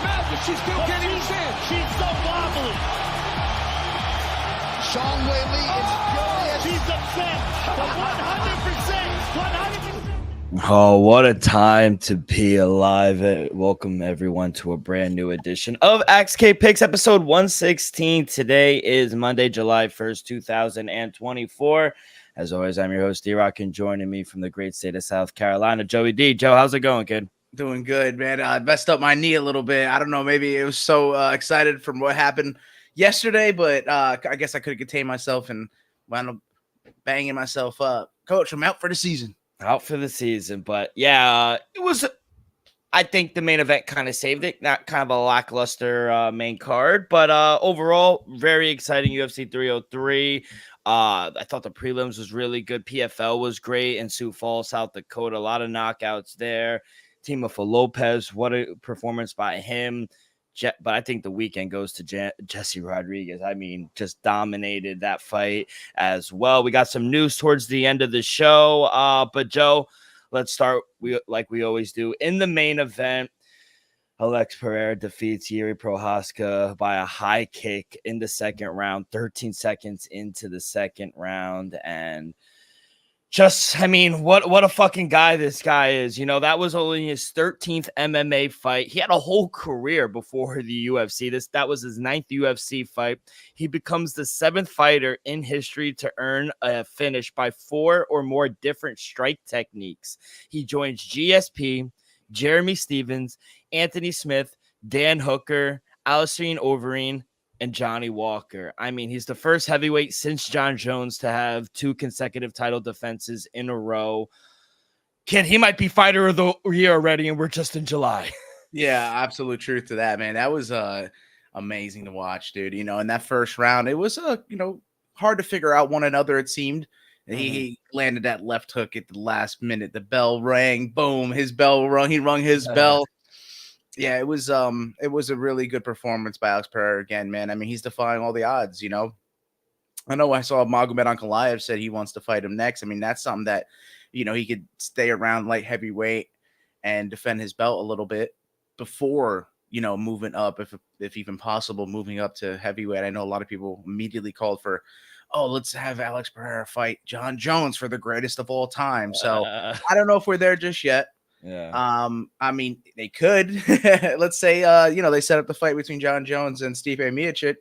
magic. She still can't even stand. She's so wobbly. Sean Whaley is furious. She's upset. But 100%. Oh, what a time to be alive. Welcome everyone to a brand new edition of XK Picks, episode 116. Today is Monday, July 1st, 2024. As always, I'm your host, D-Rock, and joining me from the great state of South Carolina, Joey D. Joe, how's it going, kid? Doing good, man. I messed up my knee a little bit. I don't know. Maybe it was so excited from what happened yesterday, but I guess I could have contained myself and wound up banging myself up. Coach, I'm out for the season. Out for the season, but yeah, it was. I think the main event kind of saved it. Not kind of a lackluster main card, but overall, very exciting UFC 303. I thought the prelims was really good. PFL was great in Sioux Falls, South Dakota. A lot of knockouts there. Teofimo Lopez, what a performance by him. But I think the weekend goes to Jesse Rodriguez. I mean, just dominated that fight as well. We got some news towards the end of the show. But Joe, let's start like we always do. In the main event, Alex Pereira defeats Jiri Prochazka by a high kick in the second round, 13 seconds into the second round. And just, I mean, what a fucking guy this guy is. You know, that was only his 13th MMA fight. He had a whole career before the UFC. That was his 9th UFC fight. He becomes the 7th fighter in history to earn a finish by 4 or more different strike techniques. He joins GSP, Jeremy Stevens, Anthony Smith, Dan Hooker, Alistair Overeem, and Johnny Walker. I mean, he's the first heavyweight since John Jones to have 2 consecutive title defenses in a row. Kid, he might be fighter of the year already, and we're just in July. Yeah, absolute truth to that, man. That was amazing to watch, dude. You know, in that first round, it was hard to figure out one another, it seemed. He landed that left hook at the last minute. The bell rang, boom, his bell rung. He rung his bell. Yeah, it was a really good performance by Alex Pereira again, man. I mean, he's defying all the odds, you know. I know I saw Magomed Ankalaev said he wants to fight him next. I mean, that's something that, you know, he could stay around light heavyweight and defend his belt a little bit before, you know, moving up, if even possible, moving up to heavyweight. I know a lot of people immediately called for, oh, let's have Alex Pereira fight John Jones for the greatest of all time. So I don't know if we're there just yet. Yeah. I mean, they could. Let's say, they set up the fight between John Jones and Stipe Miocic,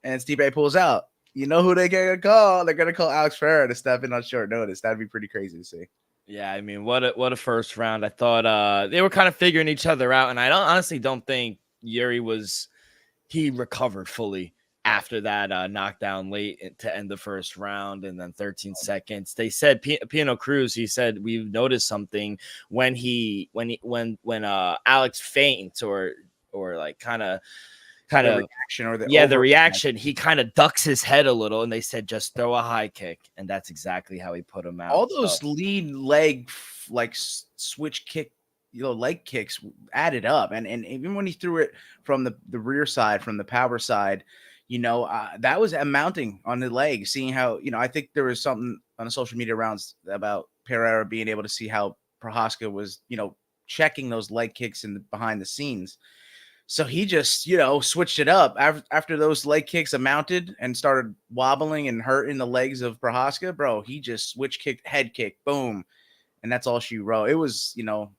and Stipe pulls out. You know who they're gonna call? They're gonna call Alex Pereira to step in on short notice. That'd be pretty crazy to see. Yeah, I mean, what a first round. I thought they were kind of figuring each other out, and I honestly don't think Jiri he recovered fully after that knockdown late to end the first round, and then 13 seconds. They said Pino Cruz, he said, we've noticed something when Alex faints or like kind of the reaction, he kind of ducks his head a little, and they said just throw a high kick, and that's exactly how he put him out. All those lead leg like switch kick, leg kicks added up, and even when he threw it from the rear side, from the power side, that was mounting on the leg, seeing how, I think there was something on the social media rounds about Pereira being able to see how Prochazka was, checking those leg kicks behind the scenes. So he just, switched it up after those leg kicks amounted and started wobbling and hurting the legs of Prochazka, bro. He just switch kicked, head kick, boom. And that's all she wrote. It was,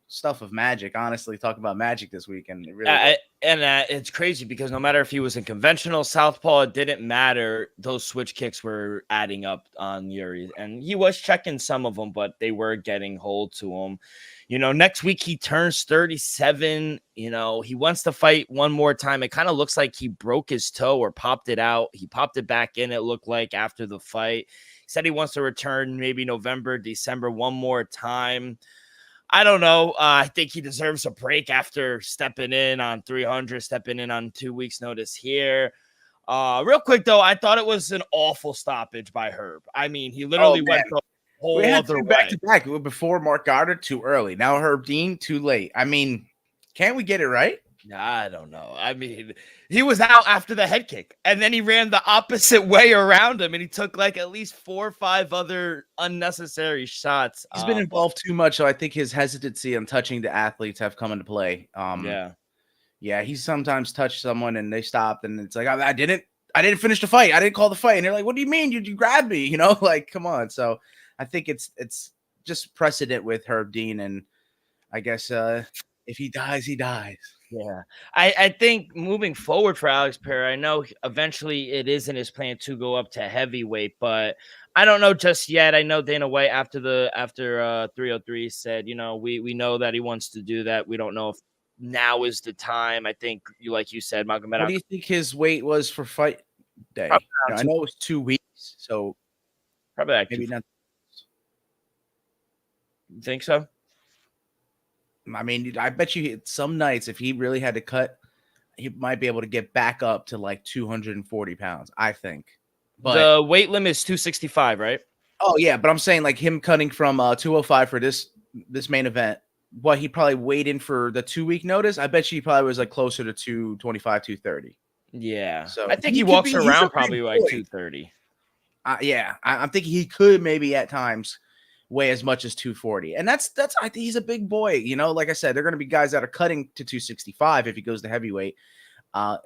stuff of magic. Honestly, talk about magic this weekend. It really it's crazy because no matter if he was in conventional southpaw, it didn't matter. Those switch kicks were adding up on Jiri, and he was checking some of them, but they were getting hold to him. Next week he turns 37. He wants to fight one more time. It kind of looks like he broke his toe or popped it out. He popped it back in, it looked like, after the fight. He said he wants to return maybe November, December, one more time. I don't know. I think he deserves a break after stepping in on 300, stepping in on 2 weeks' notice here. Real quick, though, I thought it was an awful stoppage by Herb. I mean, he literally went the whole other way. Back-to-back before Mark Goddard, too early. Now Herb Dean, too late. I mean, can't we get it right? I don't know. I mean, he was out after the head kick, and then he ran the opposite way around him, and he took like at least 4 or 5 other unnecessary shots. He's been involved too much, so I think his hesitancy on touching the athletes have come into play. Yeah. Yeah, he sometimes touched someone and they stopped, and it's like I didn't finish the fight. I didn't call the fight, and they're like, "What do you mean? You grabbed me?" You know, like come on. So I think it's just precedent with Herb Dean, and I guess if he dies, he dies. Yeah, I think moving forward for Alex Pereira, I know eventually it is in his plan to go up to heavyweight, but I don't know just yet. I know Dana White after 303 said, we know that he wants to do that. We don't know if now is the time. I think like you said, Magomed. What do you think his weight was for fight day? I know it was 2 weeks, so probably like maybe not. You think so? I mean, I bet you some nights if he really had to cut, he might be able to get back up to like 240 pounds. I think. But the weight limit is 265, right? Oh yeah, but I'm saying like him cutting from 205 for this main event. What he probably weighed in for the 2-week notice. I bet you he probably was like closer to 225, 230. Yeah, so I think he walks around probably like 230. Yeah, I'm thinking he could maybe at times weigh as much as 240, and that's I think he's a big boy. Like I said, they're going to be guys that are cutting to 265 if he goes to heavyweight.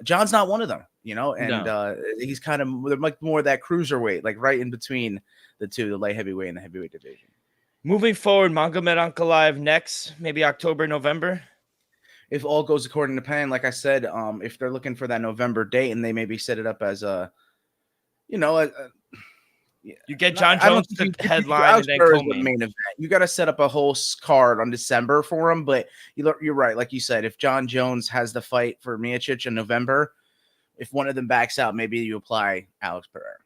John's not one of them, and he's kind of much more that cruiserweight, like right in between the two, the light heavyweight and the heavyweight division. Moving forward, Magomed Ankalaev next, maybe October, November. If all goes according to plan, like I said, if they're looking for that November date and they maybe set it up as you get John Jones to headline and then co-main. Main event. You got to set up a whole card on December for him, but you're right. Like you said, if John Jones has the fight for Miocic in November, if one of them backs out, maybe you apply Alex Pereira.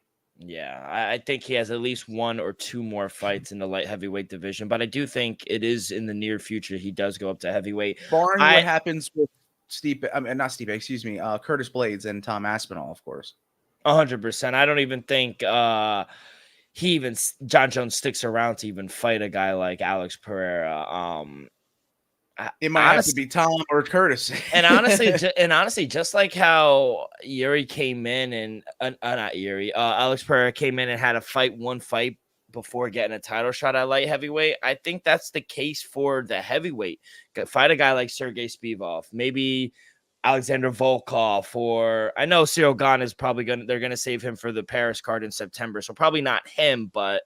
Yeah, I think he has at least 1 or 2 more fights in the light heavyweight division, but I do think it is in the near future he does go up to heavyweight. Barring what happens with Curtis Blades and Tom Aspinall, of course. 100%. I don't even think John Jones sticks around to even fight a guy like Alex Pereira. It might have to be Tom or Curtis. and honestly, just like how Yuri came in and not Yuri, Alex Pereira came in and had one fight before getting a title shot at light heavyweight. I think that's the case for the heavyweight. Fight a guy like Sergey Spivak, maybe Alexander Volkov, or I know Cyril Gane is probably they're going to save him for the Paris card in September. So probably not him, but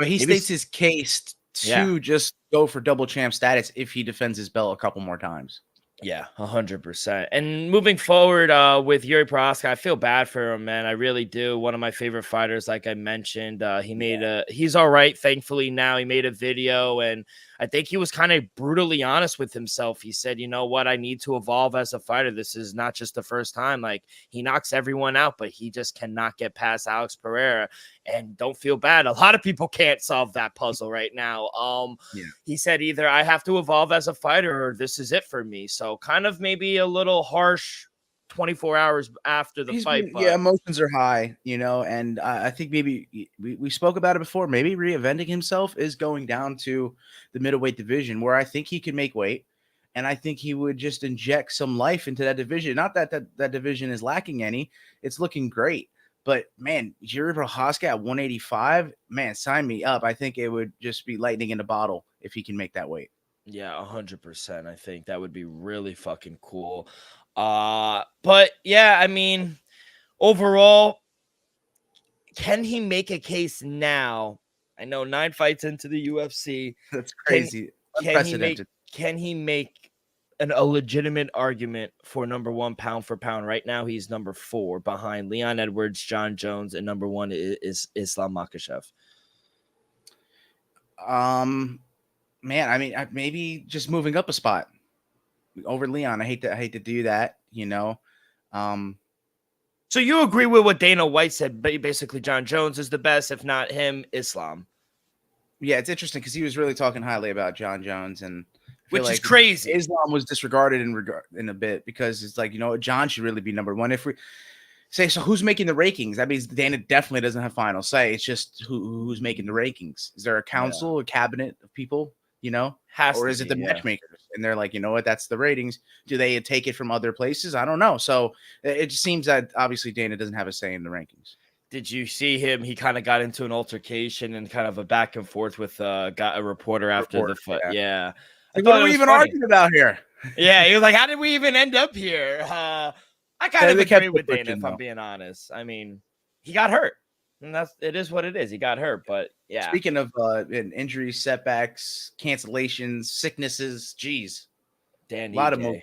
he states his case to just go for double champ status if he defends his belt a couple more times. Yeah, 100%. And moving forward with Yuri Prochazka, I feel bad for him, man. I really do. One of my favorite fighters, like I mentioned. He's all right, thankfully, now. He made a video, and I think he was kind of brutally honest with himself. He said, you know what, I need to evolve as a fighter. This is not just the first time. Like, he knocks everyone out, but he just cannot get past Alex Pereira. And don't feel bad. A lot of people can't solve that puzzle right now. He said either I have to evolve as a fighter or this is it for me. So kind of maybe a little harsh 24 hours after the fight. Yeah, emotions are high, and I think maybe we spoke about it before. Maybe reinventing himself is going down to the middleweight division where I think he can make weight. And I think he would just inject some life into that division. Not that division is lacking any. It's looking great. But, man, Yuri Prochazka at 185, man, sign me up. I think it would just be lightning in a bottle if he can make that weight. Yeah, 100%. I think that would be really fucking cool. But, yeah, I mean, overall, can he make a case now? I know 9 fights into the UFC. That's crazy. Unprecedented. Can he make a legitimate argument for number 1 pound for pound? Right now, he's number 4 behind Leon Edwards, John Jones, and number 1 is Islam Makhachev. Man, I mean, maybe just moving up a spot over Leon. I hate to do that, So you agree with what Dana White said? Basically, John Jones is the best, if not him, Islam. Yeah, it's interesting because he was really talking highly about John Jones, and which is crazy. Islam was disregarded in a bit because it's like, John should really be number 1. If we say, so who's making the rankings? That means Dana definitely doesn't have final say. It's just who's making the rankings. Is there a council, a cabinet of people, or is it the matchmakers? And they're like, you know what, that's the ratings. Do they take it from other places? I don't know. So it just seems that obviously Dana doesn't have a say in the rankings. Did you see him? He kind of got into an altercation and kind of a back and forth with a reporter after the fight. Yeah. Like, what are we even arguing about here? Yeah, he was like, how did we even end up here? I kind of They kept agree with Dana, pushing, if I'm though. being honest. I mean, he got hurt. And it is what it is. He got hurt, but yeah. Speaking of injuries, setbacks, cancellations, sicknesses, geez, Dan a lot of Ige.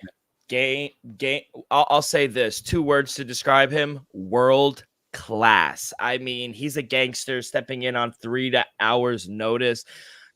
movement. I'll say this, 2 words to describe him: world class. I mean, he's a gangster stepping in on 3 hours notice.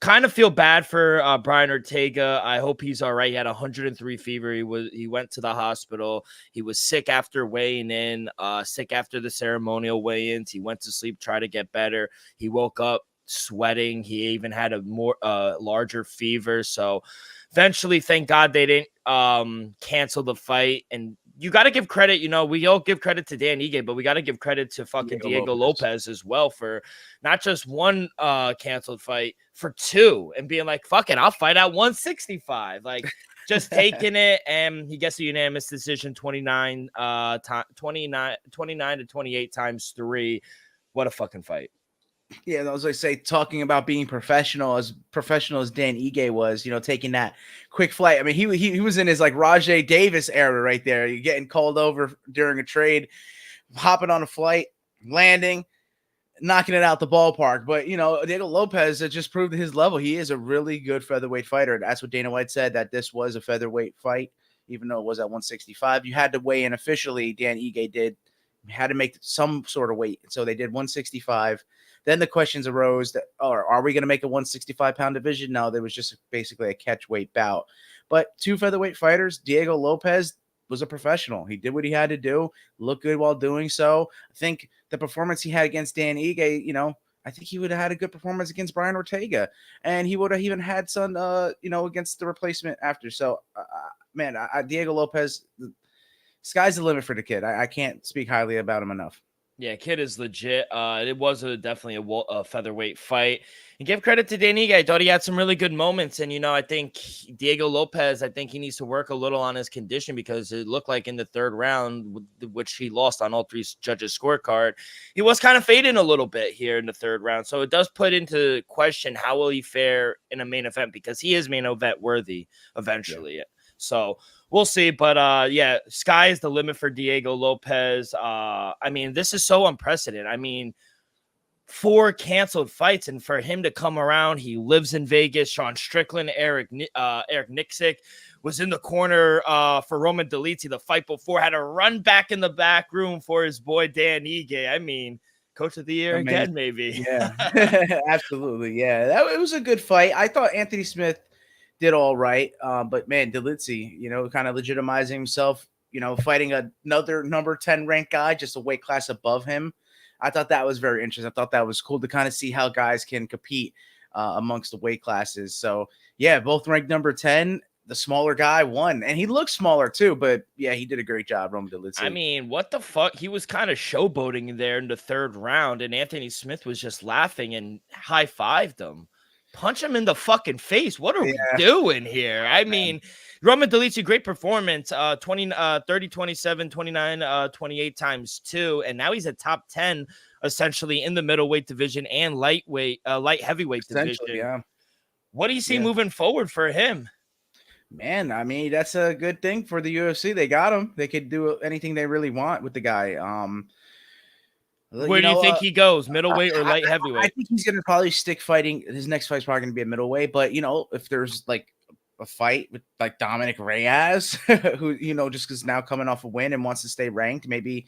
Kind of feel bad for Brian Ortega. I hope he's all right. He had 103 fever. He went to the hospital. He was sick after weighing in, sick after the ceremonial weigh-ins. He went to sleep, tried to get better. He woke up sweating. He even had a more larger fever. So eventually, thank God they didn't cancel the fight. And you got to give credit. We all give credit to Dan Ige, but we got to give credit to fucking Diego Lopez as well for not just one canceled fight, for 2, and being like, fuck it, I'll fight at 165. Like, just taking it, and he gets a unanimous decision, 29 to 28 times 3. What a fucking fight. Yeah, as I say, talking about being professional as Dan Ige was, taking that quick flight. I mean, he was in his like Rajay Davis era right there. You're getting called over during a trade, hopping on a flight, landing, knocking it out the ballpark. But Diego Lopez has just proved his level. He is a really good featherweight fighter. And that's what Dana White said, that this was a featherweight fight, even though it was at 165. You had to weigh in officially. Dan Ige did. You had to make some sort of weight. So they did 165. Then the questions arose that, are we going to make a 165-pound division? No, there was just basically a catch-weight bout. But 2 featherweight fighters, Diego Lopez was a professional. He did what he had to do, looked good while doing so. I think the performance he had against Dan Ige, I think he would have had a good performance against Brian Ortega. And he would have even had some, against the replacement after. So, man, Diego Lopez, the sky's the limit for the kid. I can't speak highly about him enough. Yeah, kid is legit. It was definitely a featherweight fight. And give credit to Dan Ige. I thought he had some really good moments. And, I think Diego Lopez, I think he needs to work a little on his condition, because it looked like in the 3rd round, which he lost on all 3 judges' scorecard, he was kind of fading a little bit here in the 3rd round. So it does put into question, how will he fare in a main event, because he is main event worthy eventually. Yeah. So we'll see. But sky is the limit for Diego Lopez. I mean, this is so unprecedented. I mean, 4 canceled fights, and for him to come around, he lives in Vegas. Sean Strickland, Eric Nicksick was in the corner for Roman Dolidze the fight before, had to run back in the back room for his boy Dan Ige. I mean, coach of the year again, maybe. Yeah, absolutely. Yeah, it was a good fight. I thought Anthony Smith did all right. But man, Dolidze, kind of legitimizing himself, fighting another number 10 ranked guy, just a weight class above him. I thought that was very interesting. I thought that was cool to kind of see how guys can compete amongst the weight classes. So yeah, both ranked number 10. The smaller guy won, and he looked smaller too, but yeah, he did a great job, Roman Dolidze. I mean, what the fuck? He was kind of showboating there in the 3rd round, and Anthony Smith was just laughing and high-fived him. Punch him in the fucking face. What are we doing here? I mean, Roman Dolidze, great performance. 30, 27, 29, 28 times 2. And now he's a top 10, essentially, in the middleweight division and light heavyweight division. Yeah. What do you see moving forward for him? Man, I mean, that's a good thing for the UFC. They got him. They could do anything they really want with the guy. Where do you think he goes? Middleweight or light heavyweight? I think he's going to probably stick fighting. His next fight's probably going to be a middleweight. But, if there's like a fight with like Dominic Reyes, who, just because now coming off a win and wants to stay ranked, maybe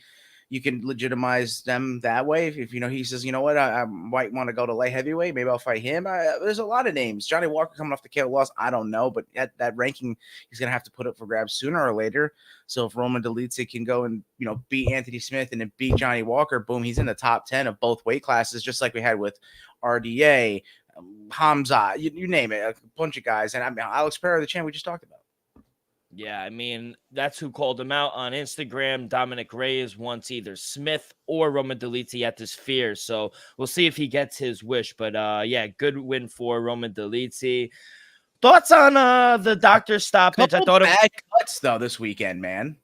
you can legitimize them that way. If he says, you know what, I might want to go to light heavyweight, maybe I'll fight him. There's a lot of names. Johnny Walker coming off the KO loss, I don't know, but at that ranking, he's going to have to put up for grabs sooner or later. So if Roman Dolidze can go and, beat Anthony Smith and then beat Johnny Walker, boom, he's in the top 10 of both weight classes, just like we had with RDA, Hamza, you name it, a bunch of guys. And I mean, Alex Pereira, the champ we just talked about. Yeah, I mean, that's who called him out on Instagram. Dominic Reyes wants either Smith or Roman Dolidze at the Sphere. So we'll see if he gets his wish. But good win for Roman Dolidze. Thoughts on the doctor stoppage? I thought bad cuts though this weekend, man.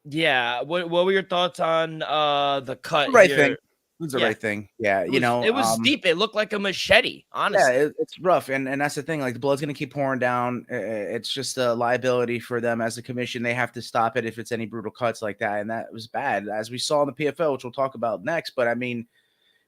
Yeah. What were your thoughts on the cut? Right thing. It's the Yeah. right thing. Yeah, It was deep. It looked like a machete, honestly. Yeah, it's rough, and that's the thing. Like the blood's gonna keep pouring down. It's just a liability for them as a commission. They have to stop it if it's any brutal cuts like that, and that was bad, as we saw in the PFL, which we'll talk about next. But I mean,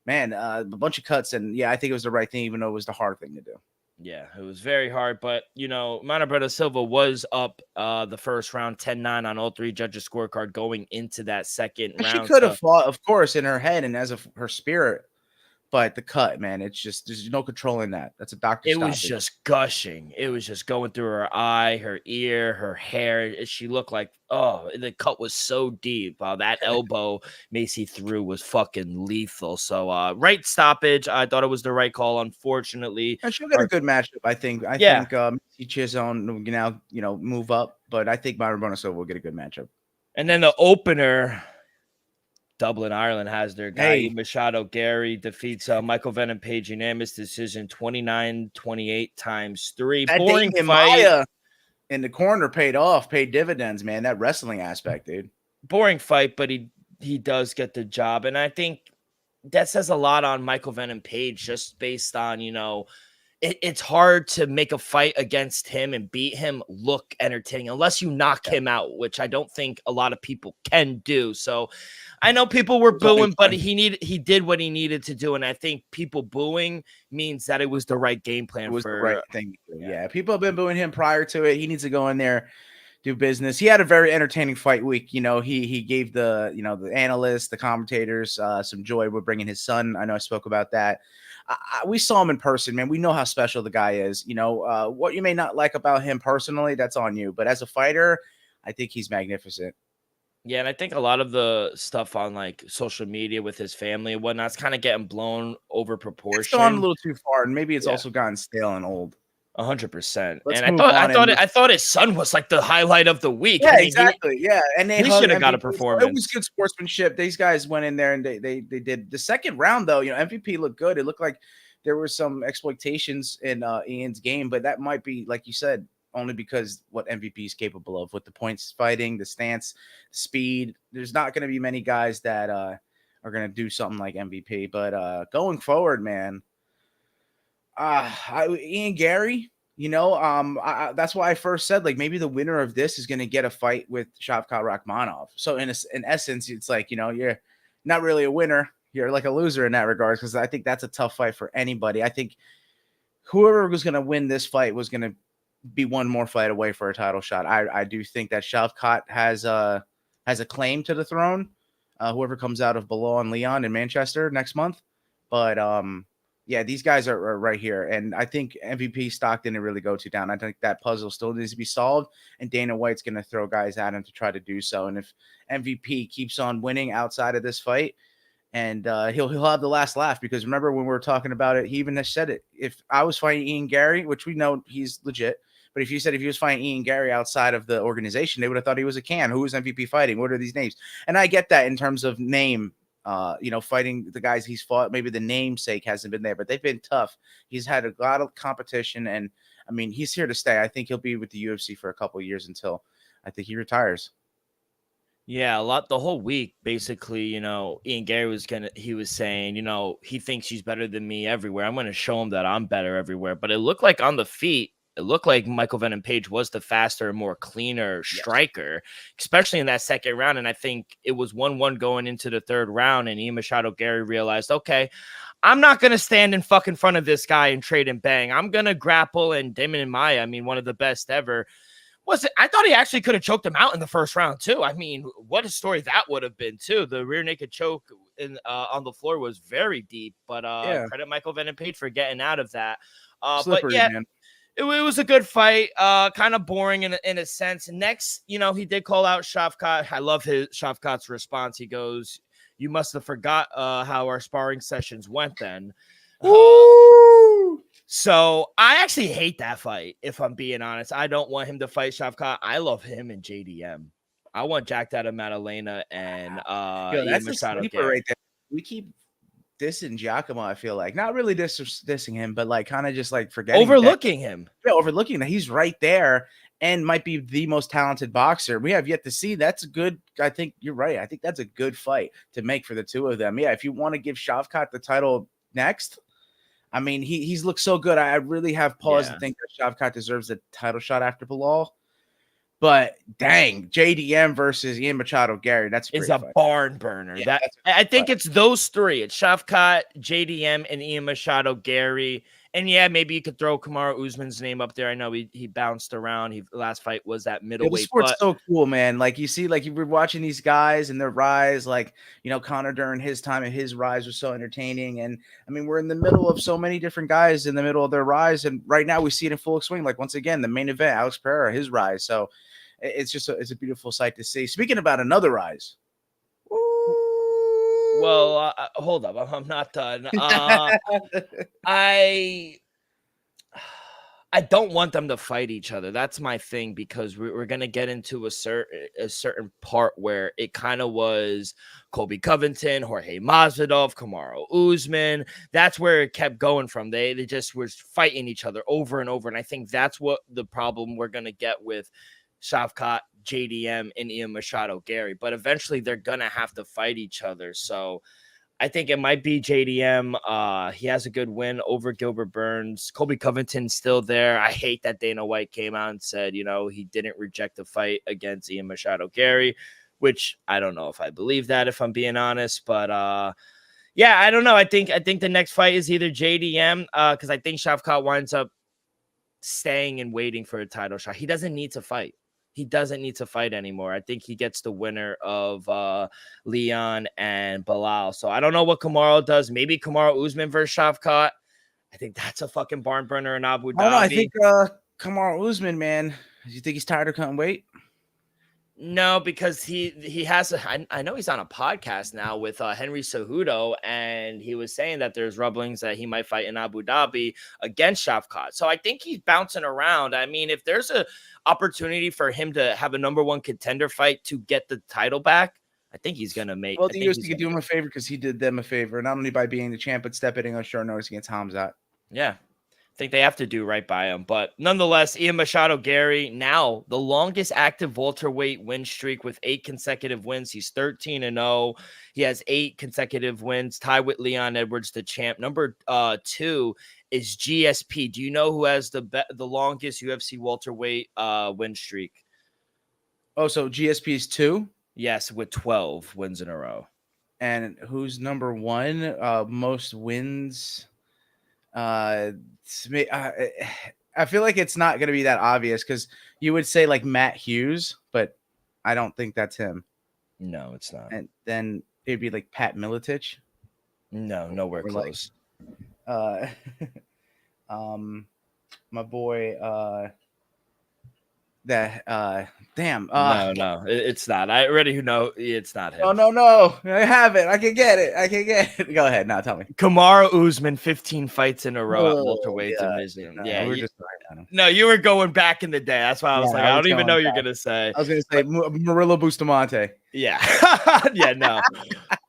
man, a bunch of cuts, and yeah, I think it was the right thing, even though it was the hard thing to do. Yeah, it was very hard, but Manabredo Silva was up the first round 10-9 on all three judges' scorecard going into that second And round. she could have fought, of course, in her head and as of her spirit. But the cut, man, it's just there's no controlling that. That's a doctor. It was just gushing. It was just going through her eye, her ear, her hair. She looked like, the cut was so deep. That elbow Macy threw was fucking lethal. So right stoppage. I thought it was the right call. Unfortunately, and she'll get a good matchup. I think Macy Chiasson now move up, but I think Myron Bonasilva will get a good matchup. And then the opener. Dublin, Ireland has their guy. Machado Gary defeats Michael Venom Page unanimous decision 29-28 times 3. That boring fight. Maya in the corner paid dividends, man. That wrestling aspect, dude. Boring fight, but he does get the job. And I think that says a lot on Michael Venom Page just based on, it's hard to make a fight against him and beat him look entertaining unless you knock him out, which I don't think a lot of people can do. So I know people were booing, but he did what he needed to do. And I think people booing means that it was the right game plan. It was the right thing. Yeah. People have been booing him prior to it. He needs to go in there, do business. He had a very entertaining fight week. He gave the analysts, the commentators some joy with bringing his son. I know I spoke about that. We saw him in person, man. We know how special the guy is. What you may not like about him personally, that's on you. But as a fighter, I think he's magnificent. Yeah, and I think a lot of the stuff on like social media with his family and whatnot's kind of getting blown over proportion. It's gone a little too far, and maybe it's also gotten stale and old. 100%. And I thought his son was like the highlight of the week. Yeah, exactly. Yeah, and he should have got a performance. It was good sportsmanship. These guys went in there and they did the second round though. MVP looked good. It looked like there were some exploitations in Ian's game, but that might be like you said, only because what MVP is capable of with the points fighting, the stance, speed. There's not going to be many guys that are going to do something like MVP. But going forward, man. Ian Gary, that's why I first said like maybe the winner of this is going to get a fight with Shavkat Rakhmonov. So in essence, it's like you're not really a winner, you're like a loser in that regard, because I think that's a tough fight for anybody. I think whoever was going to win this fight was going to be one more fight away for a title shot. I do think that Shavkat has a claim to the throne. Whoever comes out of Belal and Leon in Manchester next month, but yeah, these guys are right here. And I think MVP stock didn't really go too down. I think that puzzle still needs to be solved. And Dana White's going to throw guys at him to try to do so. And if MVP keeps on winning outside of this fight, and he'll have the last laugh, because remember when we were talking about it, he even has said it. If I was fighting Ian Gary, which we know he's legit, but if he was fighting Ian Gary outside of the organization, they would have thought he was a can. Who was MVP fighting? What are these names? And I get that in terms of name. Fighting the guys he's fought, maybe the namesake hasn't been there, but they've been tough. He's had a lot of competition, and I mean, he's here to stay. I think he'll be with the UFC for a couple of years until I think he retires. Yeah, the whole week, basically, Ian Gary was saying, he thinks he's better than me everywhere. I'm going to show him that I'm better everywhere. But it looked like on the feet, it looked like Michael Venom Page was the faster, more cleaner striker, especially in that second round. And I think it was 1-1 going into the third round. And Ian Machado Gary realized, okay, I'm not going to stand in fucking front of this guy and trade and bang. I'm going to grapple. And Damon Maia, I mean, one of the best ever. I thought he actually could have choked him out in the first round, too. I mean, what a story that would have been, too. The rear naked choke on the floor was very deep. But credit Michael Venom Page for getting out of that. Slippery, but yeah. Man. It was a good fight, kind of boring in a sense. Next, he did call out Shavkat. I love Shavkat's response. He goes, "You must have forgot how our sparring sessions went then." So I actually hate that fight, if I'm being honest. I don't want him to fight Shavkat. I love him and JDM. I want Jack Dada Maddalena and that's a sleeper right there. We keep dissing Giacomo, I feel like. Not really dissing him, but like kind of just like forgetting. Overlooking him. Yeah, overlooking that he's right there. and might be the most talented boxer. We have yet to see. That's a good. I think you're right. I think that's a good fight to make for the two of them. Yeah, if you want to give Shavkat the title next, I mean, he's looked so good. I really have pause to think that Shavkat deserves a title shot after Bilal. But dang, JDM versus Ian Machado Gary, that's a fight. Barn burner. Yeah, I think it's those three. It's Shavkat, JDM, and Ian Machado Gary. And yeah, maybe you could throw Kamaru Usman's name up there. I know he bounced around. Last fight was that middleweight. The sport's so cool, man. Like you see, like you were watching these guys and their rise. Like, you know, Conor during his time and his rise was so entertaining. And I mean, we're in the middle of so many different guys in the middle of their rise. And right now we see it in full swing. Like once again, the main event, Alex Pereira, his rise. So it's just it's a beautiful sight to see. Speaking about another rise. Well, hold up. I'm not done. I don't want them to fight each other. That's my thing, because we're going to get into a certain part where it kind of was Colby Covington, Jorge Masvidal, Kamaru Usman. That's where it kept going from. They just were fighting each other over and over. And I think that's what the problem we're going to get with Shavkat, JDM, and Ian Machado Gary. But eventually they're going to have to fight each other. So I think it might be JDM. He has a good win over Gilbert Burns. Colby Covington's still there. I hate that Dana White came out and said, you know, he didn't reject the fight against Ian Machado Gary, which I don't know if I believe that, if I'm being honest. But yeah, I don't know. I think the next fight is either JDM, because I think Shavkat winds up staying and waiting for a title shot. He doesn't need to fight. He doesn't need to fight anymore. I think he gets the winner of Leon and Bilal. So I don't know what Kamaru does. Maybe Kamaru Usman versus Shavkat. I think that's a fucking barn burner in Abu Dhabi. I don't know. I think Kamaru Usman, man. Do you think he's tired of cutting weight? No, because he has I know he's on a podcast now with Henry Cejudo, and he was saying that there's rumblings that he might fight in Abu Dhabi against Shavkat. So I think he's bouncing around. I mean, if there's a opportunity for him to have a number one contender fight to get the title back, I think he's gonna make. Well, the UFC could do him a favor because he did them a favor, not only by being the champ, but stepping on short notice against Hamzat. Yeah. I think they have to do right by him. But nonetheless, Ian Machado Gary, now the longest active welterweight win streak with 8 consecutive wins. He's 13-0. He has 8 consecutive wins, tied with Leon Edwards, the champ. Number 2 is GSP. Do you know who has the longest UFC welterweight win streak? Oh, so GSP is 2? Yes, with 12 wins in a row. And who's number 1? Most wins. I feel like it's not going to be that obvious because you would say like Matt Hughes, but I don't think that's him. No, it's not. And then it'd be like Pat Miletich. No, nowhere close. Like, my boy, no, it's not. I already know it's not him. No, I have it. I can get it. Go ahead. Now tell me. Kamaru Usman, 15 fights in a row at welterweight division. No, you were going back in the day. That's why I was like, I don't even know you're gonna say. I was gonna say Murillo Bustamante. Yeah. Yeah, no.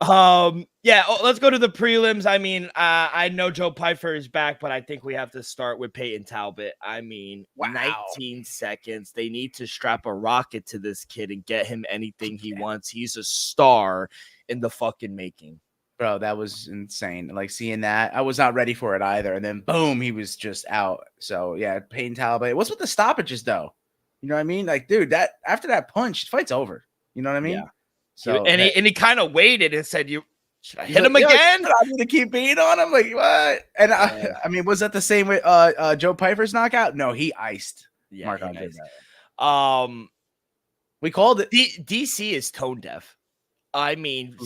Let's go to the prelims. I mean, I know Joe Pyfer is back, but I think we have to start with Peyton Talbot. I mean, 19 seconds. They need to strap a rocket to this kid and get him anything he wants. He's a star in the fucking making. Bro, that was insane. Like seeing that, I was not ready for it either. And then boom, he was just out. So yeah, Peyton Talbot. What's with the stoppages though? You know what I mean? Like, dude, that after that punch, the fight's over. You know what I mean? Yeah. So he kind of waited and said, should I hit him again? I'm gonna keep beating on him. Like what? And I mean, was that the same with Joe Pyfer's knockout? No, he iced. Yeah, Mark Andre. We called it. DC is tone deaf. I mean,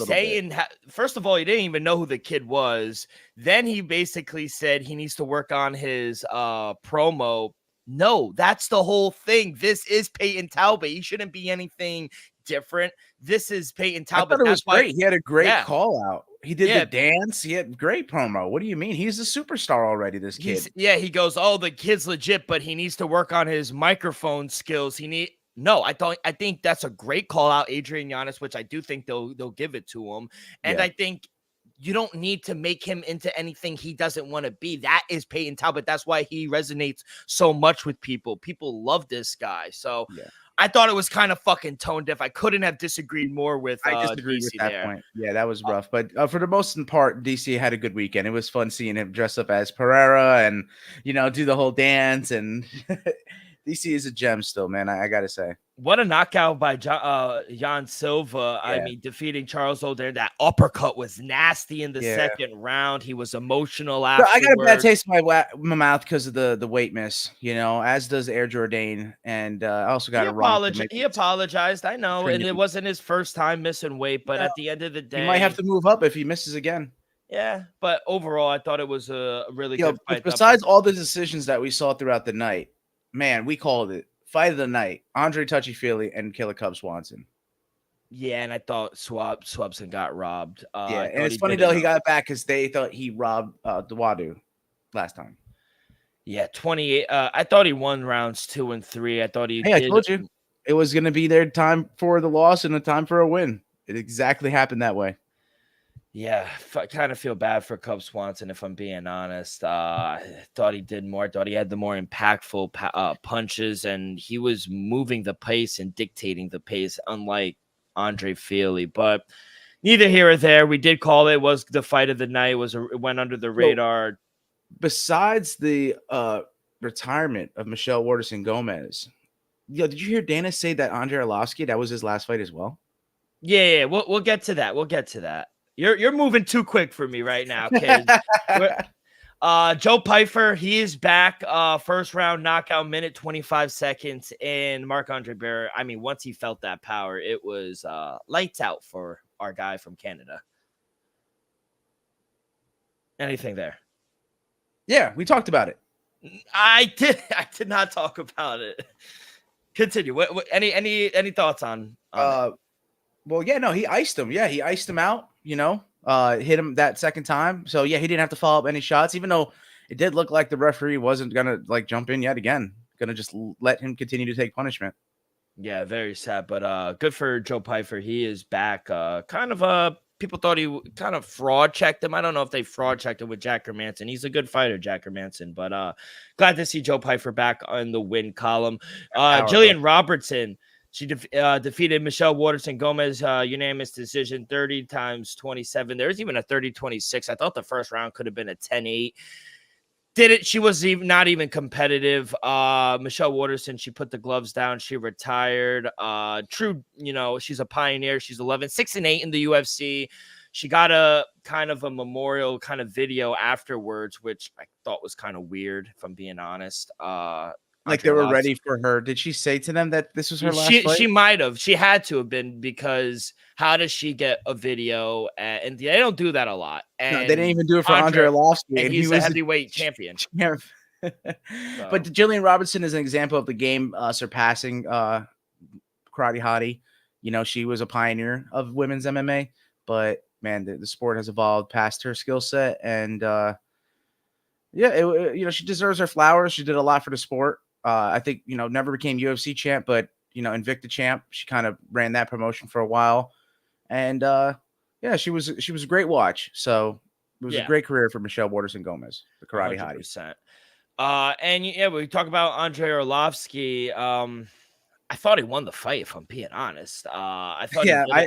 first of all, he didn't even know who the kid was. Then he basically said he needs to work on his promo. No, that's the whole thing. This is Peyton Talbot. He shouldn't be anything different. This is Peyton Talbot. I thought it was great. He had a great call out. He did the dance. He had great promo. What do you mean? He's a superstar already, this kid. He goes, oh, the kid's legit, but he needs to work on his microphone skills. No, I think that's a great call out, Adrian Yanez, which I do think they'll give it to him. And I think you don't need to make him into anything he doesn't want to be. That is Peyton Talbot. That's why he resonates so much with people. People love this guy. So I thought it was kind of fucking tone deaf. I couldn't have disagreed more with I disagree DC with that there. point. Yeah, that was rough. But for the most part, DC had a good weekend. It was fun seeing him dress up as Pereira and, do the whole dance. And DC is a gem still, man. I got to say. What a knockout by Jan Silva. I mean, defeating Charles O'Dare. That uppercut was nasty in the second round. He was emotional afterwards. I got a bad taste in my mouth because of the weight miss, as does Air Jordan. And I also got He apologized. I know. And it wasn't his first time missing weight. But at the end of the day, he might have to move up if he misses again. Yeah. But overall, I thought it was a really good fight. Besides all the decisions that we saw throughout the night, man, we called it. Fight of the night, Andre Touchy-Feely and Killer Cub Swanson. Yeah, and I thought Swabson got robbed. And it's funny though he got back because they thought he robbed Dawadu last time. Yeah, 28. I thought he won rounds 2 and 3. I thought he. Hey, I told you it was going to be their time for the loss and a time for a win. It exactly happened that way. Yeah, I kind of feel bad for Cub Swanson, if I'm being honest. I thought he did more. I thought he had the more impactful punches, and he was moving the pace and dictating the pace, unlike Andre Feely. But neither here or there. We did call it. It was the fight of the night. It went under the radar. Besides the retirement of Michelle Waterson Gomez, did you hear Dana say that Andre Arlovsky, that was his last fight as well? Yeah. We'll get to that. We'll get to that. You're moving too quick for me right now, kid. Joe Pyfer, he is back. First round knockout, minute 25 seconds. And Marc-Andre Barrett, I mean, once he felt that power, it was lights out for our guy from Canada. Anything there? Yeah, we talked about it. I did not talk about it. Continue. Any thoughts on it? Well, yeah, no, he iced him. Yeah, he iced him out, hit him that second time. So, yeah, he didn't have to follow up any shots, even though it did look like the referee wasn't going to, jump in yet again. Going to just let him continue to take punishment. Yeah, very sad. But good for Joe Pyfer. He is back. People thought he kind of fraud checked him. I don't know if they fraud checked him with Jack Hermanson. He's a good fighter, Jack Hermanson. But glad to see Joe Pyfer back on the win column. Jillian Robertson. She defeated Michelle Waterson Gomez, unanimous decision, 30-27. There's even a 30-26. I thought the first round could have been a 10-8. She was not even competitive. Michelle Waterson, she put the gloves down. She retired. True, she's a pioneer. She's 6-8 in the UFC. She got a kind of a memorial kind of video afterwards, which I thought was kind of weird, if I'm being honest. Like they were ready for her. Did she say to them that this was her last fight? She might have. She had to have been, because how does she get a video? And they don't do that a lot. And no, they didn't even do it for Andre Arlovsky. And he's a heavyweight champion. But Jillian Robertson is an example of the game surpassing Karate Hottie. She was a pioneer of women's MMA. But, man, the sport has evolved past her skill set. And, she deserves her flowers. She did a lot for the sport. I think, never became UFC champ, but, Invicta champ. She kind of ran that promotion for a while. And, she was a great watch. So it was a great career for Michelle Waterson Gomez, the Karate 100%. Hottie. We talk about Andre Arlovsky. I thought he won the fight, if I'm being honest. I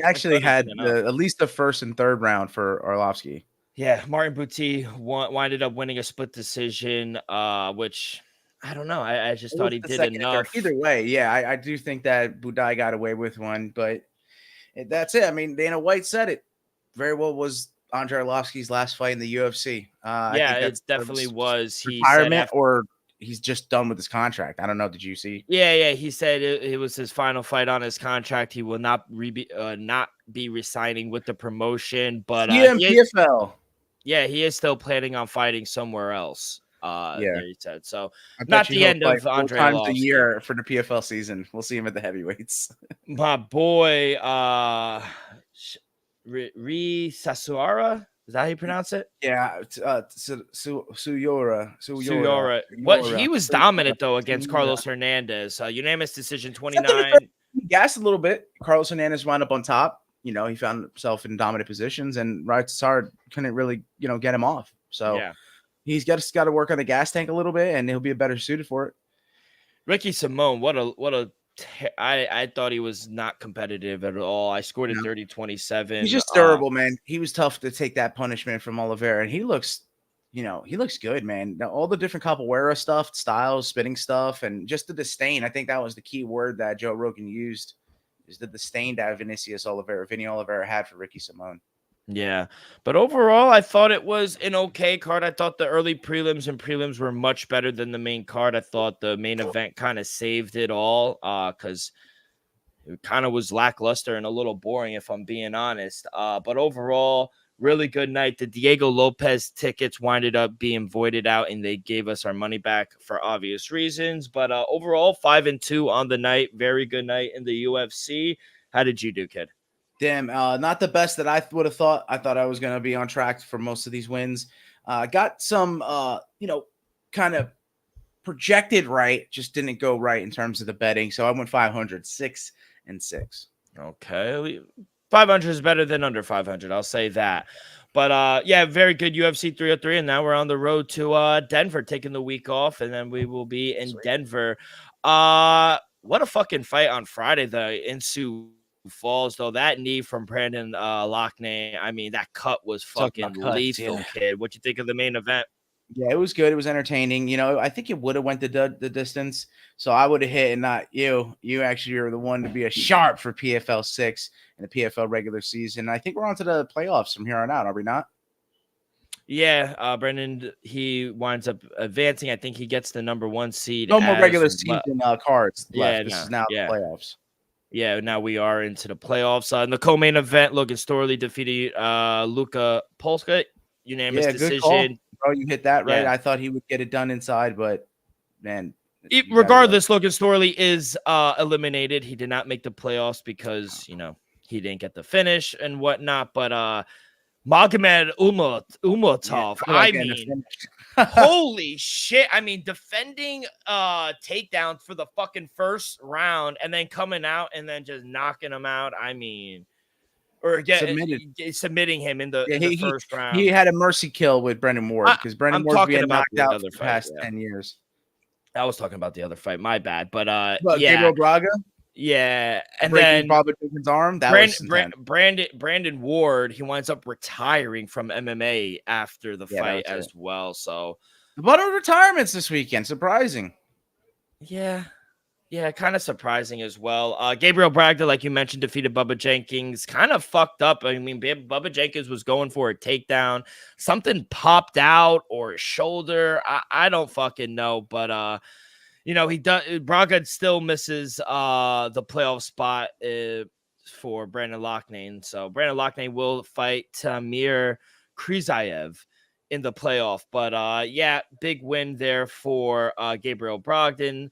actually had at least the first and third round for Arlovsky. Yeah, Martin Buti winded up winning a split decision, which I don't know. I just thought he did enough. Either way, yeah, I do think that Budai got away with one, but that's it. I mean, Dana White said it very well. Was Andre Arlovsky's last fight in the UFC? It definitely was. Retirement, or he's just done with his contract. I don't know. Did you see? Yeah. He said it was his final fight on his contract. He will not be resigning with the promotion, but PFL. Yeah, he is still planning on fighting somewhere else. There he said. So not the end of Andre Arlovsky. Times a year for the PFL season. We'll see him at the heavyweights. My boy, Ri Sasuara. Is that how you pronounce it? Yeah, Suyora. What he was dominant though against Carlos Hernandez. Unanimous decision, 29. He gassed a little bit. Carlos Hernandez wound up on top. he found himself in dominant positions, and Ratsar couldn't really, get him off. So Yeah. he's got to work on the gas tank a little bit, and he'll be better suited for it. Ricky Simone, I thought he was not competitive at all. I scored at 30-27. He's just durable, man. He was tough to take that punishment from Oliveira, and he looks good, man. Now, all the different capoeira stuff, styles, spinning stuff, and just the disdain. I think that was the key word that Joe Rogan used, is the disdain that Vinny Oliveira had for Ricky Simone. Yeah, but overall, I thought it was an okay card. I thought the early prelims were much better than the main card. I thought the main event kind of saved it all because it kind of was lackluster and a little boring, if I'm being honest. But overall, really good night. The Diego Lopez tickets winded up being voided out, and they gave us our money back for obvious reasons. But overall, 5-2 on the night. Very good night in the UFC. How did you do, kid? Damn, not the best that I would have thought. I thought I was going to be on track for most of these wins. Got some, kind of projected right, just didn't go right in terms of the betting. So I went 500, 6-6. Okay. 500 is better than under 500. I'll say that. But yeah, very good UFC 303. And now we're on the road to Denver, taking the week off. And then we will be in Denver. What a fucking fight on Friday, in Sioux Falls, though. That knee from Brandon Loughnane, I mean, that cut was fucking lethal, kid. What you think of the main event? Yeah, it was good. It was entertaining. I think it would have went the distance. So I would have hit, and not you. You actually are the one to be a sharp for PFL 6 in the PFL regular season. I think we're on to the playoffs from here on out, are we not? Yeah, Brendan, he winds up advancing. I think he gets the number 1 seed. No more regular season cards left. Yeah, this is now the playoffs. Yeah, now we are into the playoffs. In the co-main event, Logan Storley defeated Luka Polska. Unanimous decision. Good call. You hit that right. Yeah. I thought he would get it done inside, but man. Regardless, Logan Storley is eliminated. He did not make the playoffs because, he didn't get the finish and whatnot. But Magomed Umatov, I mean, holy shit. I mean, defending takedowns for the fucking first round and then coming out and then just knocking him out. I mean, or submitting him in the first round. He had a mercy kill with Brendan Ward because Brendan Ward's been knocked out for the past 10 years. I was talking about the other fight. My bad. But yeah. Gabriel Braga? Yeah. And then Bobby Jenkins' arm. Brandon Ward, he winds up retiring from MMA after the fight as well. So a lot of retirements this weekend. Surprising. Yeah. Yeah, kind of surprising as well. Gabriel Braga, like you mentioned, defeated Bubba Jenkins. Kind of fucked up. I mean, Bubba Jenkins was going for a takedown. Something popped out or his shoulder. I don't fucking know. But, he does. Braga still misses the playoff spot for Brandon Loughnane. So Brandon Loughnane will fight Tamir Krizaev in the playoff. But, yeah, big win there for Gabriel Brogdon.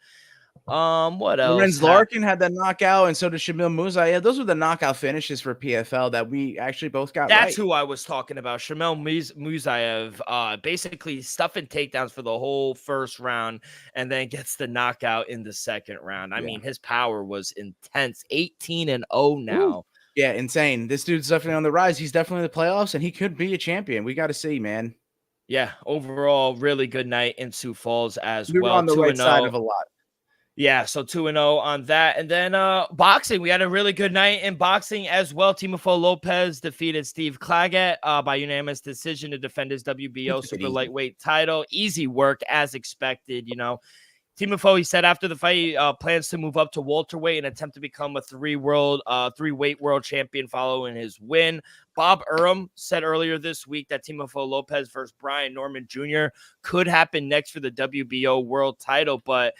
What else? Lorenz Larkin had that knockout, and so did Shamil Musayev. Those were the knockout finishes for PFL that we actually both got right. That's who I was talking about. Shamil Musayev, basically stuffing takedowns for the whole first round, and then gets the knockout in the second round. I mean, his power was intense. 18-0 now. Ooh. Yeah, insane. This dude's definitely on the rise. He's definitely in the playoffs, and he could be a champion. We got to see, man. Yeah, overall, really good night in Sioux Falls as we well. We're on the right side of a lot. Yeah, so 2-0 on that. And then boxing, we had a really good night in boxing as well. Timofo Lopez defeated Steve Claggett by unanimous decision to defend his WBO super lightweight title. Easy work as expected, Timofo, he said after the fight, he plans to move up to welterweight and attempt to become a three-weight world champion following his win. Bob Urum said earlier this week that Timofo Lopez versus Brian Norman Jr. could happen next for the WBO world title, but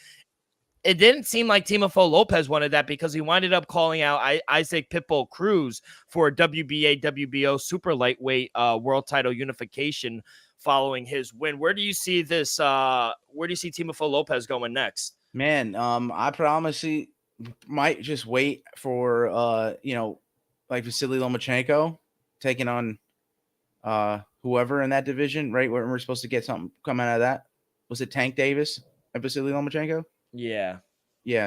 it didn't seem like Timofo Lopez wanted that because he winded up calling out Isaac Pitbull Cruz for a WBA, WBO super lightweight world title unification following his win. Where do you see this? Where do you see Timofo Lopez going next? Man, I promise he might just wait for, like Vasily Lomachenko taking on whoever in that division, right? Where we're supposed to get something coming out of that. Was it Tank Davis and Vasily Lomachenko? Yeah.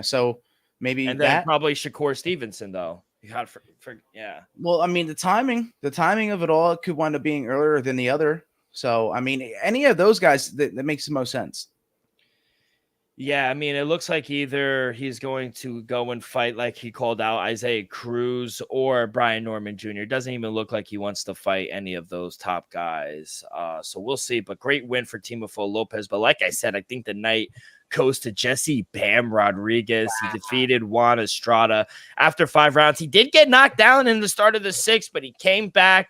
So maybe and then probably Shakur Stevenson though. God, yeah. Well, I mean, the timing of it all could wind up being earlier than the other. So, I mean, any of those guys that makes the most sense. Yeah, I mean, it looks like either he's going to go and fight, like he called out Isaiah Cruz or Brian Norman Jr. It doesn't even look like he wants to fight any of those top guys. So we'll see. But great win for Teofimo Lopez. But like I said, I think the night goes to Jesse Bam Rodriguez. Wow. He defeated Juan Estrada after 5 rounds. He did get knocked down in the start of the 6th, but he came back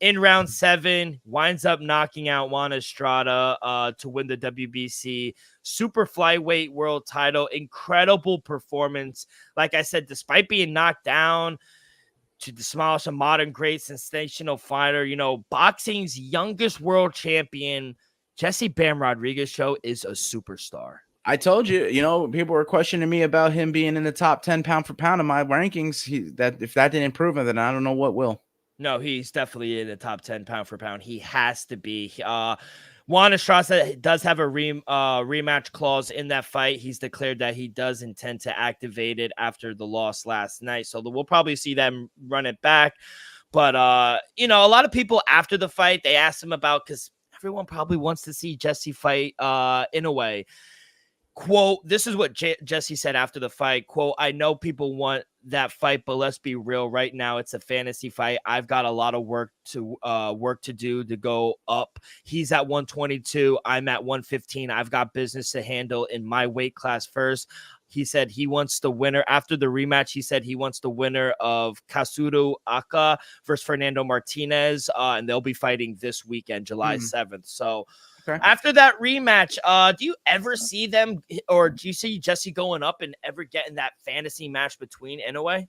in round 7, winds up knocking out Juan Estrada to win the WBC super flyweight world title. Incredible performance. Like I said, despite being knocked down, to demolish a modern great sensational fighter, you know, boxing's youngest world champion, Jesse Bam Rodriguez show is a superstar. I told you, you know, people were questioning me about him being in the top 10 pound for pound of my rankings. That if that didn't improve him, then I don't know what will. No, he's definitely in the top 10 pound for pound. He has to be. Juan Estrada does have a rematch clause in that fight. He's declared that he does intend to activate it after the loss last night. So we'll probably see them run it back. But, you know, a lot of people after the fight, they asked him about, because everyone probably wants to see Jesse fight Inoue. Quote, this is what Jesse said after the fight. Quote, I know people want that fight, but let's be real. Right now, it's a fantasy fight. I've got a lot of work to do to go up. He's at 122. I'm at 115. I've got business to handle in my weight class first. He said he wants the winner after the rematch. He said he wants the winner of Katsuro Aka versus Fernando Martinez, and they'll be fighting this weekend, July 7th. So after that rematch, do you ever see them, or do you see Jesse going up and ever getting that fantasy match between Inoue?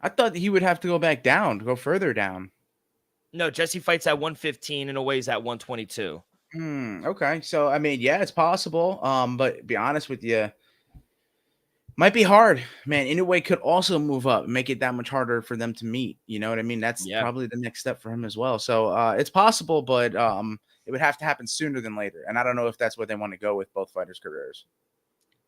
I thought he would have to go back down, to go further down. No, Jesse fights at 115, Inoue's at 122. Okay, so I mean, yeah, it's possible. But to be honest with you, might be hard, man. Inoue could also move up, make it that much harder for them to meet. You know what I mean? That's probably the next step for him as well. So it's possible, but it would have to happen sooner than later. And I don't know if that's what they want to go with both fighters' careers.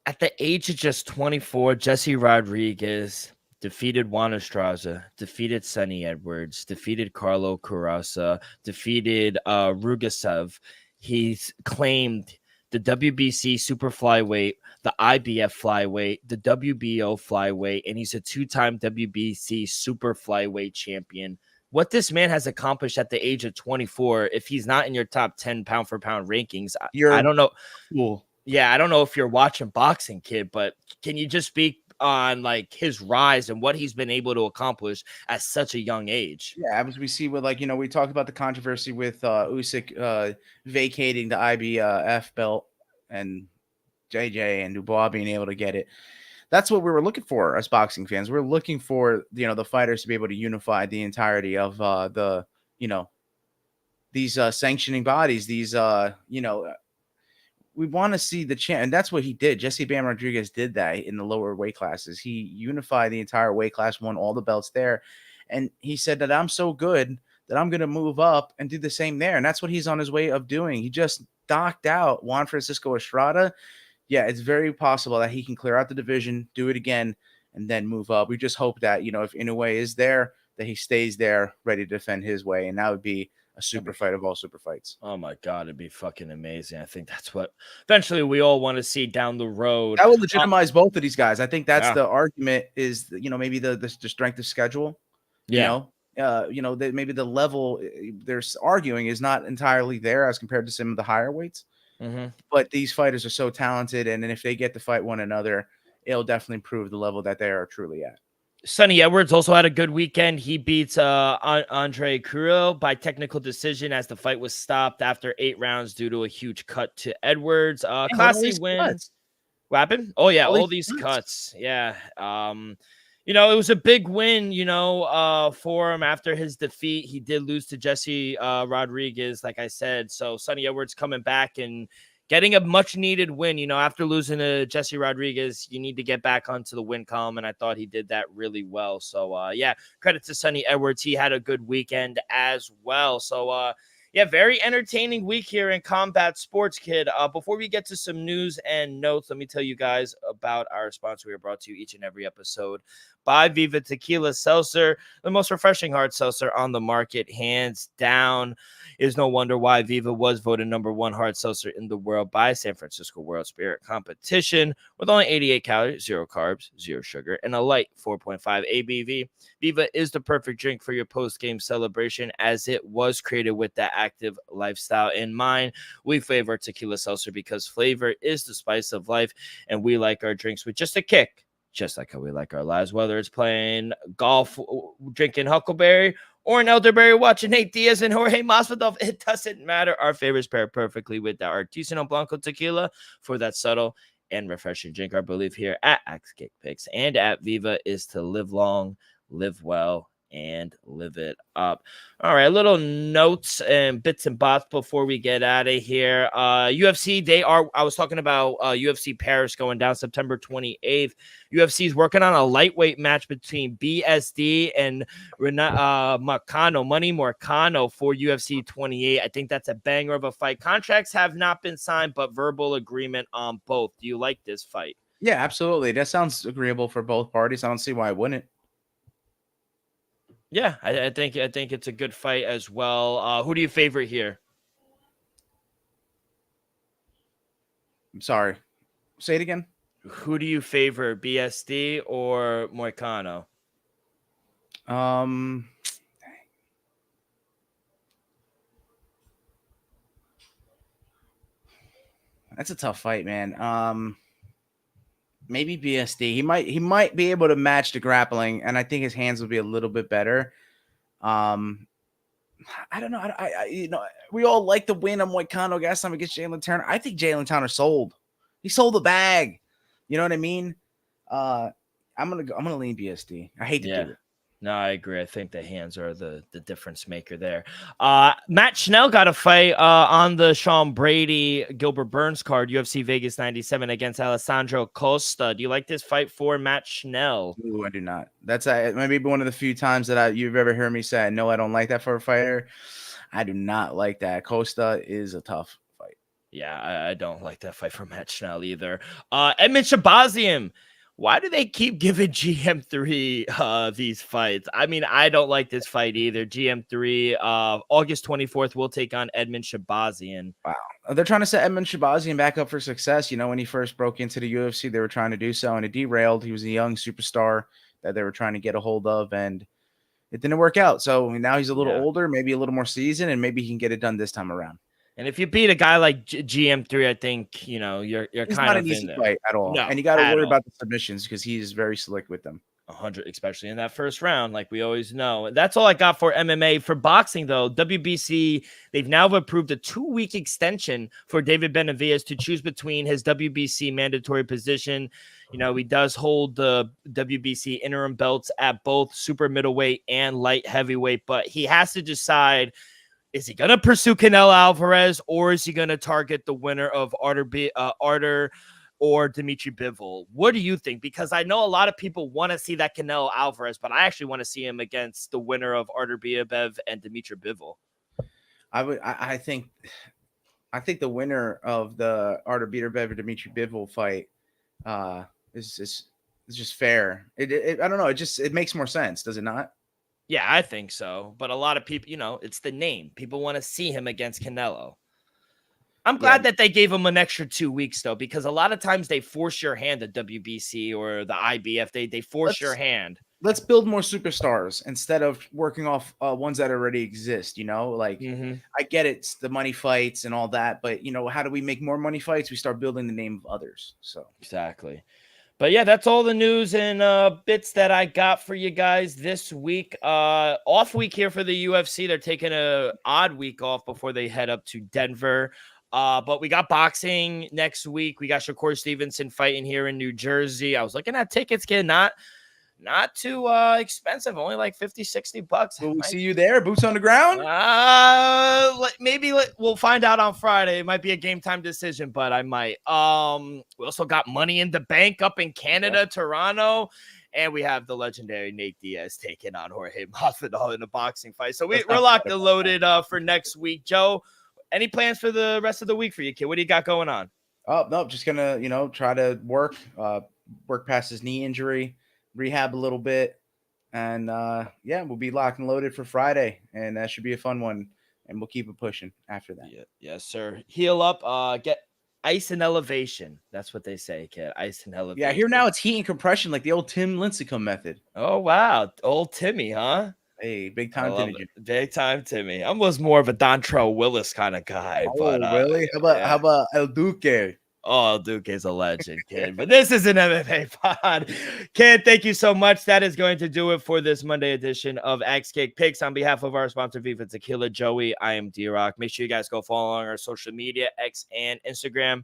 At the age of just 24, Jesse Rodriguez defeated Juan Estrada, defeated Sonny Edwards, defeated Carlo Coraza, defeated Rugasev. He's claimed the WBC super flyweight, the IBF flyweight, the WBO flyweight, and he's a 2-time WBC super flyweight champion. What this man has accomplished at the age of 24, if he's not in your top 10 pound for pound rankings, I don't know. Cool. Yeah, I don't know if you're watching boxing, kid, but can you just speak on like his rise and what he's been able to accomplish at such a young age? Yeah, as we see with, like, you know, we talked about the controversy with Usyk vacating the IBF belt and JJ and Dubois being able to get it. That's what we were looking for as boxing fans. We're looking for, you know, the fighters to be able to unify the entirety of the, you know, these sanctioning bodies, these, you know, we want to see the champ. And that's what he did. Jesse Bam Rodriguez did that in the lower weight classes. He unified the entire weight class, won all the belts there. And he said that I'm so good that I'm going to move up and do the same there. And that's what he's on his way of doing. He just knocked out Juan Francisco Estrada. Yeah, it's very possible that he can clear out the division, do it again, and then move up. We just hope that, you know, if Inoue is there, that he stays there ready to defend his way. And that would be a super fight of all super fights. Oh my God, it'd be fucking amazing. I think that's what eventually we all want to see down the road. That would legitimize both of these guys. I think that's the argument is, you know, maybe the strength of schedule. Yeah. You know, that maybe the level they're arguing is not entirely there as compared to some of the higher weights. But these fighters are so talented, and if they get to fight one another, it'll definitely prove the level that they are truly at. Sonny Edwards also had a good weekend. He beats Andre Carrillo by technical decision as the fight was stopped after 8 rounds due to a huge cut to Edwards. Classy win. What happened? Oh yeah, all these cuts. Yeah. You know, it was a big win, you know, for him after his defeat. He did lose to Jesse Rodriguez, like I said. So Sonny Edwards coming back and getting a much-needed win. You know, after losing to Jesse Rodriguez, you need to get back onto the win column, and I thought he did that really well. So, yeah, credit to Sonny Edwards. He had a good weekend as well. So, Yeah, very entertaining week here in Combat Sports, Kid. Before we get to some news and notes, let me tell you guys about our sponsor. We are brought to you each and every episode by Viva Tequila Seltzer, the most refreshing hard seltzer on the market, hands down. Is no wonder why Viva was voted #1 hard seltzer in the world by San Francisco World Spirit Competition, with only 88 calories, 0 carbs, 0 sugar, and a light 4.5 ABV. Viva is the perfect drink for your post-game celebration, as it was created with that active lifestyle in mind. We flavor tequila seltzer because flavor is the spice of life, and we like our drinks with just a kick, just like how we like our lives, whether it's playing golf, drinking Huckleberry, or an elderberry watching Nate Diaz and Jorge Masvidal. It doesn't matter. Our favorites pair perfectly with the Artisanal Blanco tequila for that subtle and refreshing drink. Our belief here at Axe Kick Picks and at Viva is to live long, live well, and live it up. All right, little notes and bits and bots before we get out of here. UFC, I was talking about UFC Paris going down September 28th. UFC is working on a lightweight match between BSD and Money Moicano for UFC 28. I think that's a banger of a fight. Contracts have not been signed, but verbal agreement on both. Do you like this fight? Yeah, absolutely. That sounds agreeable for both parties. I don't see why I wouldn't. Yeah, I think it's a good fight as well. Who do you favorite here? I'm sorry. Say it again. Who do you favor, BSD or Moicano? That's a tough fight, man. Maybe BSD. He might be able to match the grappling, and I think his hands will be a little bit better. I don't know. We all like the win on Moicano last time against Jalen Turner. I think Jalen Turner sold. He sold the bag. You know what I mean? I'm gonna lean BSD. I hate to do it. No, I agree. I think the hands are the difference maker there. Matt Schnell got a fight on the Sean Brady Gilbert Burns card, UFC Vegas 97 against Alessandro Costa. Do you like this fight for Matt Schnell? Ooh, I do not. That's maybe one of the few times that you've ever heard me say, no, I don't like that for a fighter. I do not like that. Costa is a tough fight. Yeah, I don't like that fight for Matt Schnell either. Edmund Shabazian. Why do they keep giving GM3 these fights? I mean, I don't like this fight either. GM3, August 24th, will take on Edmund Shabazian. Wow. They're trying to set Edmund Shabazian back up for success. You know, when he first broke into the UFC, they were trying to do so, and it derailed. He was a young superstar that they were trying to get a hold of, and it didn't work out. So now he's a little older, maybe a little more seasoned, and maybe he can get it done this time around. And if you beat a guy like GM3, I think, you're it's kind not of an easy in there. fight at all. No, and you got to worry about the submissions because he is very slick with them. 100, especially in that first round, like we always know. That's all I got for MMA. For boxing, though, WBC, they've now approved a 2-week extension for David Benavidez to choose between his WBC mandatory position. He does hold the WBC interim belts at both super middleweight and light heavyweight, but he has to decide, is he going to pursue Canelo Alvarez, or is he going to target the winner of Artur or Dimitri Bivol? What do you think? Because I know a lot of people want to see that Canelo Alvarez, but I actually want to see him against the winner of Artur Beterbiev and Dimitri Bivol. I think the winner of the Artur Beterbiev or Dimitri Bivol fight is just fair. I don't know. It makes more sense, does it not? Yeah, I think so. But a lot of people, it's the name. People want to see him against Canelo. I'm glad that they gave him an extra 2 weeks, though, because a lot of times they force your hand, the WBC or the IBF. They force your hand. Let's build more superstars instead of working off ones that already exist, I get it's the money fights and all that, but, how do we make more money fights? We start building the name of others. So exactly. But yeah, that's all the news and bits that I got for you guys this week. Off week here for the UFC. They're taking an odd week off before they head up to Denver. But we got boxing next week. We got Shakur Stevenson fighting here in New Jersey. I was looking at tickets, kid. Not too expensive, only like $50-$60. Will we see you there? Boots on the ground? Maybe we'll find out on Friday. It might be a game time decision, but I might. We also got Money in the Bank up in Canada, Toronto. And we have the legendary Nate Diaz taking on Jorge Masvidal in a boxing fight. So we're locked and loaded for next week. Joe, any plans for the rest of the week for you, kid? What do you got going on? Oh, no, just gonna, try to work past his knee injury, rehab a little bit, and we'll be locked and loaded for Friday, and that should be a fun one, and we'll keep it pushing after that. Yeah, yes, sir. Heal up, get ice and elevation. That's what they say, kid. Ice and elevation. Yeah, here now it's heat and compression, like the old Tim Lincecum method. Oh wow, old Timmy, huh? Hey, big time Timmy. Big time Timmy. I was more of a Dontrell Willis kind of guy. Oh, but, really? How about El Duque? Oh, Duke is a legend, kid. But this is an MMA pod. Kid, thank you so much. That is going to do it for this Monday edition of Axe Kick Picks. On behalf of our sponsor, Viva Tequila, Joey, I am D-Rock. Make sure you guys go follow on our social media, X and Instagram.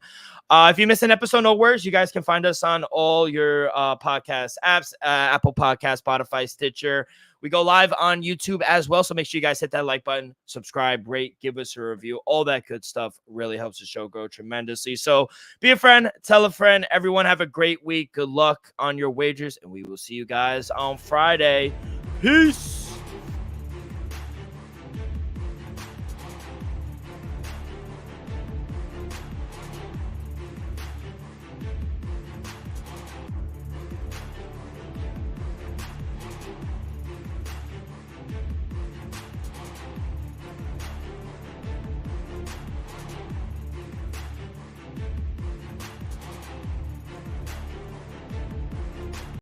If you miss an episode, no worries. You guys can find us on all your podcast apps, Apple Podcast, Spotify, Stitcher. We go live on YouTube as well, so make sure you guys hit that like button, subscribe, rate, give us a review. All that good stuff really helps the show grow tremendously. So be a friend, tell a friend. Everyone have a great week. Good luck on your wagers, and we will see you guys on Friday. Peace.